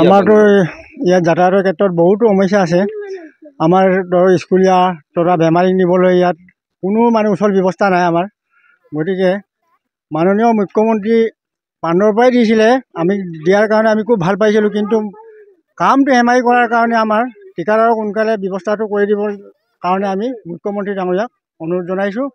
আমাৰতো ইয়াত যাতায়াতৰ ক্ষেত্ৰত বহুতো সমস্যা আছে। আমাৰ ধৰ স্কুলীয়া তথা বেমাৰীক নিবলৈ ইয়াত কোনো সুচল ব্যৱস্থা নাই আমাৰ। গতিকে মাননীয় মুখ্যমন্ত্ৰী পাণ্ডৰ পৰাই দিছিলে, আমি দিয়াৰ কাৰণে আমি খুব ভাল পাইছিলোঁ। কিন্তু কামটো হেমাহি কৰাৰ কাৰণে আমাৰ ঠিকাদাৰক সোনকালে ব্যৱস্থাটো কৰি দিবৰ কাৰণে আমি মুখ্যমন্ত্ৰী ডাঙৰীয়াক অনুৰোধ জনাইছোঁ।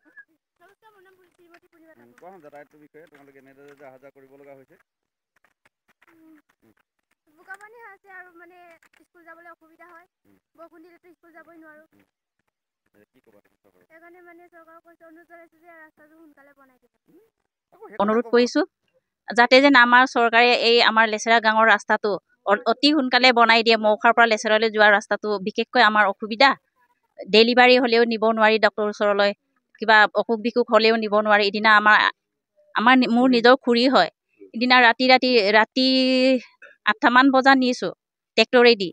বোকাপানী আছে আৰু মানে স্কুল যাবলৈ অসুবিধা হয়, বৰষুণ দিলেতো স্কুল যাবই নোৱাৰোঁ। সেইকাৰণে মানে চৰকাৰক অনুৰোধ জনাইছোঁ যে ৰাস্তাটো সোনকালে বনাই দিব। অনুৰোধ কৰিছোঁ যাতে যেন আমাৰ চৰকাৰে এই আমাৰ লেচেৰা গাঁৱৰ ৰাস্তাটো অতি সোনকালে বনাই দিয়ে। মৌখাৰ পৰা লেচেৰালৈ যোৱা ৰাস্তাটো বিশেষকৈ আমাৰ অসুবিধা। ডেলিভাৰী হ'লেও নিব নোৱাৰি ডক্টৰৰ ওচৰলৈ, কিবা অসুখ বিসুখ হ'লেও নিব নোৱাৰি। এদিনা মোৰ নিজৰ খুৰী হয়, এদিনা ৰাতি 8টামান বজাত নিছোঁ ট্ৰেক্টৰেদি,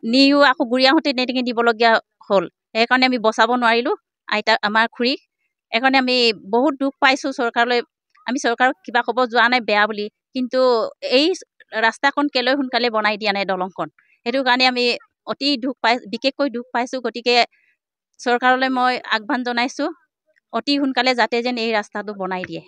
নিও আকৌ ঘূৰি আহোঁতে তেনেকৈ দিবলগীয়া হ'ল। সেইকাৰণে আমি বচাব নোৱাৰিলোঁ আমাৰ খুৰীক। সেইকাৰণে আমি বহুত দুখ পাইছোঁ চৰকাৰলৈ। আমি চৰকাৰক কিবা ক'ব যোৱা নাই বেয়া বুলি, কিন্তু এই ৰাস্তাখন কেলৈ সোনকালে বনাই দিয়া নাই দলংখন, সেইটো কাৰণে আমি বিশেষকৈ দুখ পাইছোঁ। গতিকে চৰকাৰলৈ মই আহ্বান জনাইছোঁ অতি সোনকালে যাতে যেন এই ৰাস্তাটো বনাই দিয়ে।